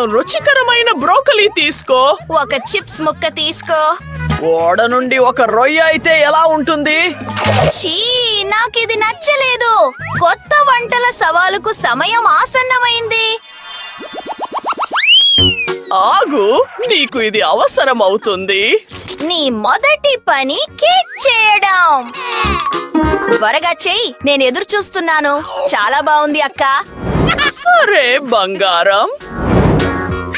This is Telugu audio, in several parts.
కొంచెం రుచికరమైన బ్రోకలీ తీసుకో. ఒక చిప్స్ ముక్క తీసుకో. ఓడ నుండి ఒక రొయ్య అయితే ఎలా ఉంటుంది? ఛీ, నాకిది నచ్చలేదు. కొత్త వంటల సవాలుకు సమయం ఆసన్నమైంది. ఆగు, నీకు ఇది అవసరం అవుతుంది. నీ మొదటి పని కేక్ చేయడం. త్వరగా చెయ్యి, నేను ఎదురు చూస్తున్నాను. చాలా బాగుంది అక్క. సరే బంగారం.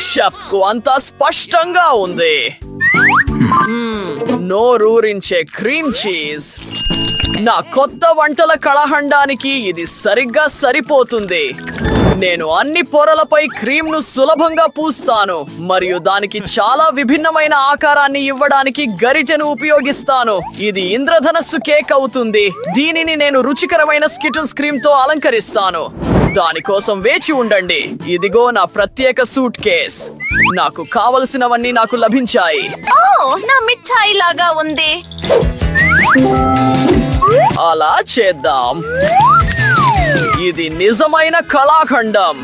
షెఫ్ కు అంతా స్పష్టంగా ఉంది. నోరూరించే క్రీమ్ చీజ్. నా కొత్త వంటల కళహండానికి ఇది సరిగ్గా సరిపోతుంది. నేను అన్ని పొరలపై క్రీమ్ ను సులభంగా పూస్తాను మరియు దానికి చాలా విభిన్నమైన ఆకారాన్ని ఇవ్వడానికి గరిటెను ఉపయోగిస్తాను. ఇది ఇంద్రధనస్సు కేక్ అవుతుంది. దీనిని నేను రుచికరమైన స్కిటిల్స్ క్రీమ్ తో అలంకరిస్తాను. దానికోసం వేచి ఉండండి. ఇదిగో నా ప్రత్యేక సూట్ కేస్. నాకు కావలసినవన్నీ నాకు లభించాయి. ఓ, నా మిఠాయి లాగా ఉంది. అలా చేద్దాం. ఇది నిజమైన కళాఖండం.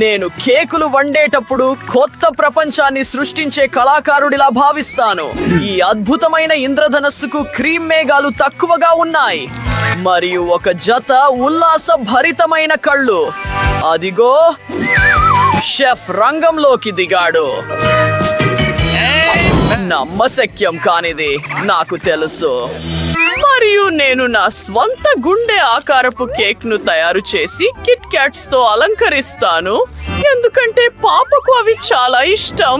నేను కేకులు వండేటప్పుడు కొత్త ప్రపంచాన్ని సృష్టించే కళాకారుడిలా భావిస్తాను. ఈ అద్భుతమైన ఇంద్రధనస్సుకు క్రీమ్ మేఘాలు తక్కువగా ఉన్నాయి మరియు ఒక జత ఉల్లాస భరితమైన కళ్ళు. అదిగో, షెఫ్ రంగంలోకి దిగాడు. నమ్మశక్యం కానిది, నాకు తెలుసు. మరియు నేను నా స్వంత గుండె ఆకారపు కేక్ ను తయారు చేసి కిట్ క్యాట్స్ తో అలంకరిస్తాను, ఎందుకంటే పాపకు అవి చాలా ఇష్టం.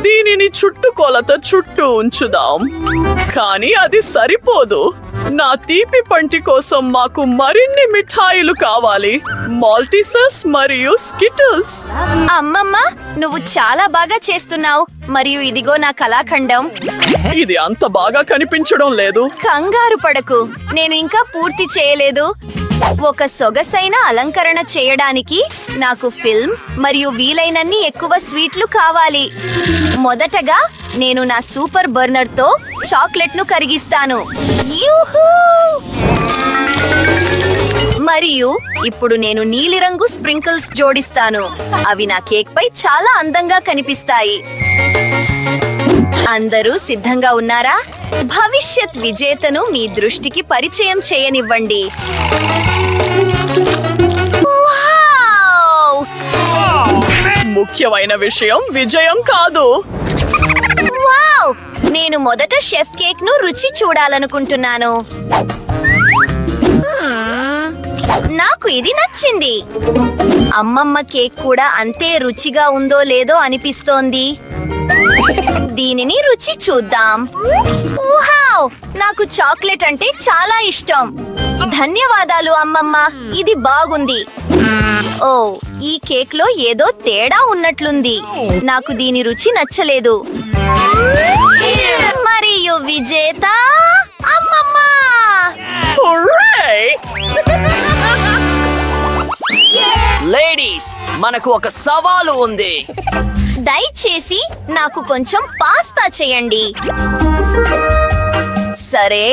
దీనిని చుట్టుకొలత చుట్టూ ఉంచుదాం. కానీ అది సరిపోదు. నా తీపి పంటి కోసం మాకు మరిన్ని మిఠాయిలు కావాలి. మాల్టీసర్స్ మరియు స్కిటిల్స్. అమ్మమ్మ, నువ్వు చాలా బాగా చేస్తున్నావు. మరియు ఇదిగో నా కళాఖండం. ఇది అంత బాగా కనిపించడం లేదు. కంగారు పడకు, నేను ఇంకా పూర్తి చేయలేదు. ఒక సొగసైన అలంకరణ చేయడానికి నాకు ఫిల్మ్ మరియు వీలైనన్ని ఎక్కువ స్వీట్లు కావాలి. మొదటగా నేను నా సూపర్ బర్నర్ తో చాక్లెట్ ను కరిగిస్తాను. యూహూ! మరియు ఇప్పుడు నేను నీలిరంగు స్ప్రింకిల్స్ జోడిస్తాను. అవి నా కేక్ పై చాలా అందంగా కనిపిస్తాయి. అందరూ సిద్ధంగా ఉన్నారా? భవిష్యత్ విజేతను మీ దృష్టికి పరిచయం చేయనివ్వండి. వావ్! ముఖ్యమైన విషయం విజయం కాదు. వావ్! నేను మొదట షెఫ్ కేక్ ను రుచి చూడాలనుకుంటున్నాను. నాకు ఇది నచ్చింది. అమ్మమ్మ కేక్ కూడా అంతే రుచిగా ఉందో లేదో అనిపిస్తోంది. దీనిని రుచి చూద్దాం. వావ్! నాకు చాక్లెట్ అంటే చాలా ఇష్టం. ధన్యవాదాలు అమ్మమ్మ, ఇది బాగుంది. ఓ, ఈ కేక్ లో ఏదో తేడా ఉన్నట్లుంది. నాకు దీని రుచి నచ్చలేదు. మరియు విజేత అమ్మమ్మ. లేడీస్, మనకు ఒక సవాలు ఉంది. దయచేసి నాకు కొంచెం పాస్తా చేయండి. సరే,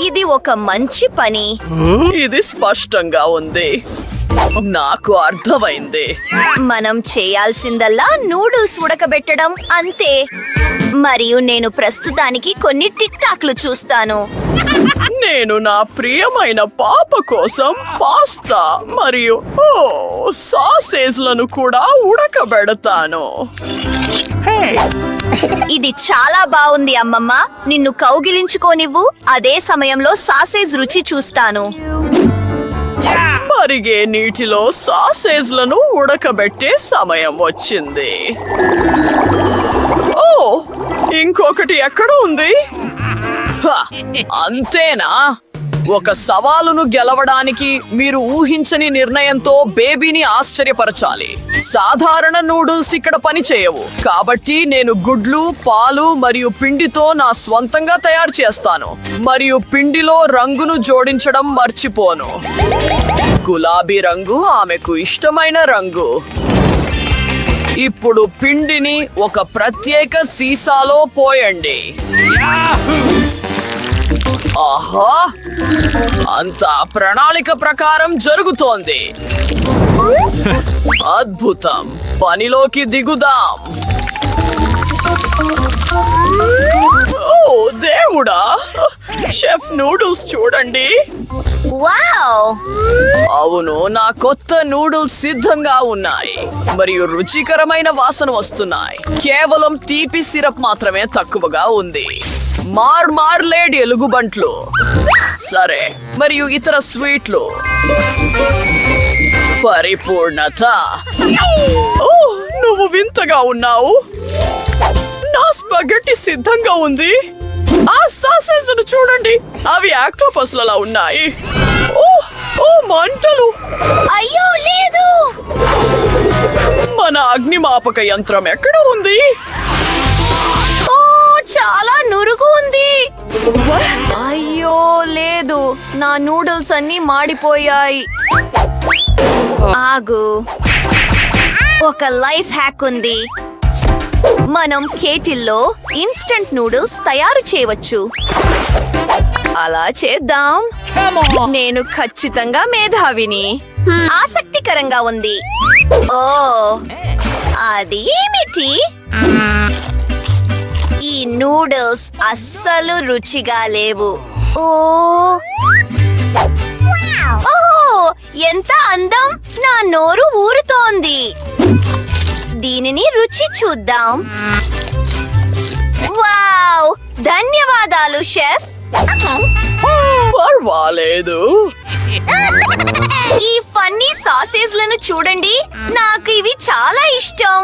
ఇది ఒక మంచి పని. ఇది స్పష్టంగా ఉంది. నాకు అర్థమైంది. మనం చేయాల్సిందల్లా నూడిల్స్ ఉడకబెట్టడం అంతే. మరియు నేను ప్రస్తుతానికి కొన్ని టిక్ టాక్లు చూస్తాను. నేను నా ప్రియమైన పాప కోసం పాస్తా మరియు సాసేజ్లను కూడా ఉడకబెడతాను. ఇది చాలా బాగుంది అమ్మమ్మ. నిన్ను కౌగిలించుకోనివ్వు. అదే సమయంలో సాసేజ్ రుచి చూస్తాను. మరిగే నీటిలో సాసేజ్లను ఉడకబెట్టే సమయం వచ్చింది. ఓ, ఇంకొకటి ఎక్కడ ఉంది? హ, అంతేనా? ఒక సవాలును గెలవడానికి మీరు ఊహించని నిర్ణయంతో బేబీని ఆశ్చర్యపరచాలి. సాధారణ నూడిల్స్ ఇక్కడ పని చేయవు, కాబట్టి నేను గుడ్లు, పాలు మరియు పిండితో నా స్వంతంగా తయారు చేస్తాను. మరియు పిండిలో రంగును జోడించడం మర్చిపోను. గులాబీ రంగు ఆమెకు ఇష్టమైన రంగు. ఇప్పుడు పిండిని ఒక ప్రత్యేక సీసాలో పోయండి. ఆహా, అంతా ప్రణాళిక ప్రకారం జరుగుతోంది. అద్భుతం, పనిలోకి దిగుదాం. ఓ దేవుడా, షెఫ్ నూడిల్స్ చూడండి. వావ్! అవును, నా కొత్త నూడిల్స్ సిద్ధంగా ఉన్నాయి మరియు రుచికరమైన వాసన వస్తున్నాయి. కేవలం తీపి సిరప్ మాత్రమే తక్కువగా ఉంది. మార్మార్లేడ్ ఎలుగుబంట్లు, సరే, మరియు ఇతర స్వీట్లు. పరిపూర్ణత. ఓ, నువ్వు వింతగా ఉన్నావు. నా స్పగెట్టి సిద్ధంగా ఉంది. ఆ సాసేజ్ ను చూడండి, అవి ఆక్టోపస్ లా ఉన్నాయి. ఓ ఓ మంటలు! అయ్యో లేదు! మన అగ్నిమాపక యంత్రం ఎక్కడ ఉంది? ఓ చాలా నురుగు ఉంది. అయ్యో లేదు, నా నూడిల్స్ అన్ని మాడిపోయాయి. ఆగు, ఒక లైఫ్ హ్యాక్ ఉంది. మనం కేటిల్లో ఇన్స్టంట్ నూడిల్స్ తయారు చేయవచ్చు. అలా చేద్దాం. నేను ఖచ్చితంగా మేధావిని. ఆసక్తికరంగా ఉంది. ఓ, అది ఏమిటి? ఈ నూడిల్స్ అస్సలు రుచిగా లేవు. ఓ ఓ, ఎంత అందం! నా నోరు ఊరుతోంది. దీనిని రుచి చూద్దాం. వావ్! ధన్యవాదాలు షెఫ్. పర్వాలేదు. ఈ ఫన్నీ సాసేజ్లను చూడండి, నాకు ఇవి చాలా ఇష్టం.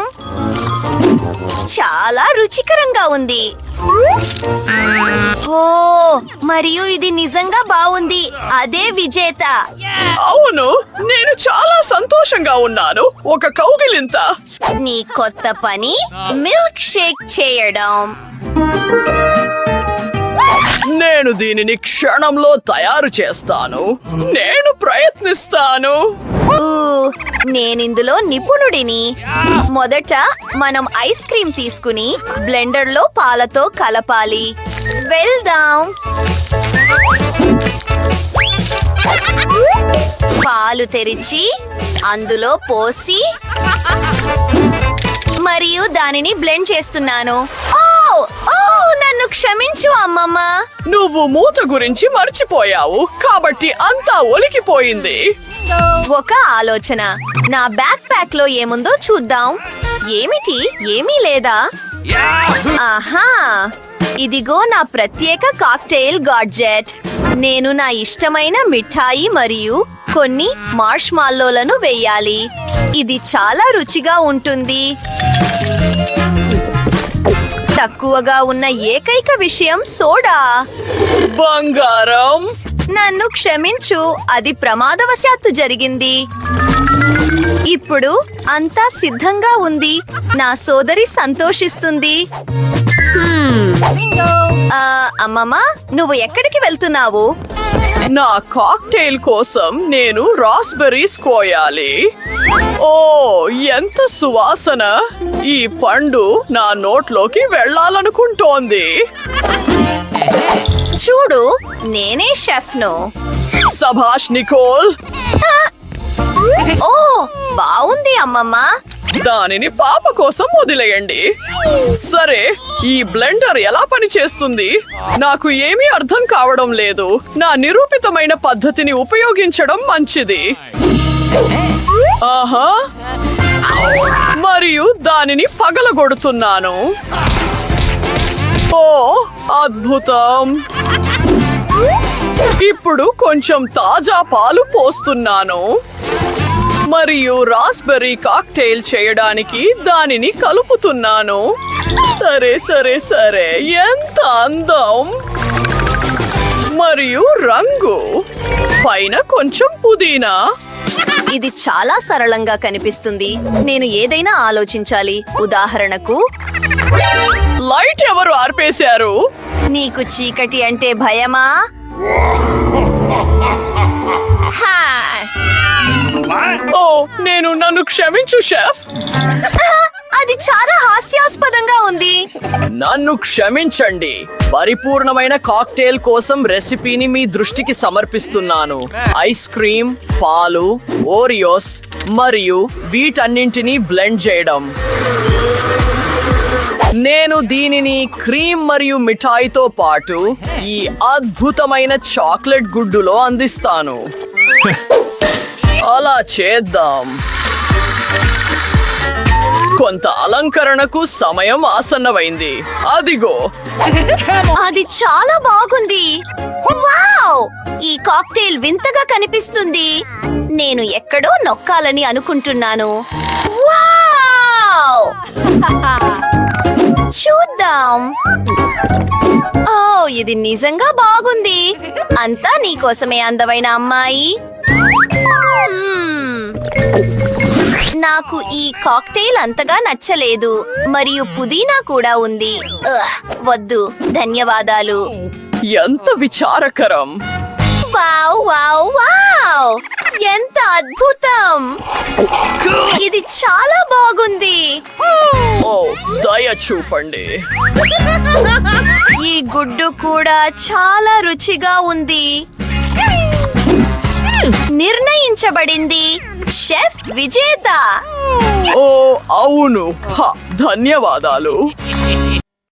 చాలా రుచికరంగా ఉంది. ఓ, మరియు ఇది నిజంగా బాగుంది. అదే విజేత. అవును, నేను చాలా సంతోషంగా ఉన్నాను. ఒక కౌగిలింత. నీ కొత్త పని మిల్క్ షేక్ చేయడం. నేను దీనిని క్షణంలో తయారు చేస్తాను. నేను ప్రయత్నిస్తాను. ఊ, నేనిందులో నిపుణుడిని. మొదట మనం ఐస్ క్రీమ్ తీసుకుని బ్లెండర్లో పాలతో కలపాలి. వెళ్దాం. పాలు తెరిచి అందులో పోసి మరియు దానిని బ్లెండ్ చేస్తున్నాను. ఓ ఓ, నన్ను క్షమించు అమ్మమ్మ. నువ్వు మూత గురించి మర్చిపోయావు కాబట్టి అంతా ఒలికిపోయింది. ఒక ఆలోచన. నా బ్యాక్ ప్యాక్ లో ఏముందో చూద్దాం. ఏమిటి? ఏమీ లేదా? ఆహా, ఇదిగో నా ప్రత్యేక కాక్టైల్ గాడ్జెట్. నేను నా ఇష్టమైన మిఠాయి మరియు కొన్ని మార్ష్మాల్లోలను వేయాలి. ఇది చాలా రుచిగా ఉంటుంది. తక్కువగా ఉన్న ఏకైక విషయం సోడా. బంగారం, నన్ను క్షమించు, అది ప్రమాదవశాత్తు జరిగింది. ఇప్పుడు అంతా సిద్ధంగా ఉంది. నా సోదరి సంతోషిస్తుంది. అమ్మమ్మ, నువ్వు ఎక్కడికి వెళ్తున్నావు? నా కాక్టైల్ కోసం నేను రాస్బెర్రీస్ కోయాలి. ఓ, ఎంత సువాసన! ఈ పండు నా నోట్లోకి వెళ్ళాలనుకుంటోంది. చూడు, నేనే షెఫ్ను. సభాష్ నికోల్. ఓ, బావుంది అమ్మమ్మ. దానిని పాప కోసం వదిలేయండి. సరే, ఈ బ్లెండర్ ఎలా పనిచేస్తుంది? నాకు ఏమీ అర్థం కావడం లేదు. నా నిరూపితమైన పద్ధతిని ఉపయోగించడం మంచిది. ఆహా, మరియు దానిని పగలగొడుతున్నాను. ఓ, అద్భుతం! ఇప్పుడు కొంచెం తాజా పాలు పోస్తున్నాను మరియు రాస్బెర్రీ కాక్టైల్ చేయడానికి దానిని కలుపుతున్నాను. సరే సరే సరే, ఎంత అందం! మరియు రంగు పైన కొంచెం పుదీనా. ఇది చాలా సరళంగా కనిపిస్తుంది. నేను ఏదైనా ఆలోచించాలి. ఉదాహరణకు, లైట్ ఎవరు ఆర్పేశారు? నీకు చీకటి అంటే భయమా? హా! ఓ నన్ను క్షమించు షెఫ్. అది చాలా హాస్యాస్పదంగా ఉంది. నన్ను క్షమించండి. పరిపూర్ణమైన కాక్టైల్ కోసం రెసిపీని మీ దృష్టికి సమర్పిస్తున్నాను. ఐస్ క్రీమ్, పాలు, ఓరియోస్ మరియు వీటన్నింటినీ బ్లెండ్ చేయడం. నేను దీనిని క్రీమ్ మరియు మిఠాయితో పాటు ఈ అద్భుతమైన చాక్లెట్ గుడ్డులో అందిస్తాను. అలా చేద్దాం. కొంత అలంకరణకు సమయం ఆసన్నమైంది. అదిగో. అది చాలా బాగుంది. వావ్! ఈ కాక్టైల్ వింతగా కనిపిస్తుంది. నేను ఎక్కడో నొక్కాలని అనుకుంటున్నాను. వావ్! చూద్దాం. ఓ ఇది నిజంగా బాగుంది. అంతా నీకోసమే అందమైన అమ్మాయి. నాకు ఈ కాక్టైల్ అంతగా నచ్చలేదు మరియు పుదీనా కూడా ఉంది. వద్దు, ధన్యవాదాలు. ఎంత విచారకరం. Wow wow wow! ఎంత అద్భుతం! ఇది చాలా బాగుంది. ఓ దయ చూపండి. ఈ గుడ్డు కూడా చాలా రుచిగా ఉంది. నిర్ణయించబడింది. షెఫ్ విజేత. ఓ అవును. ధన్యవాదాలు.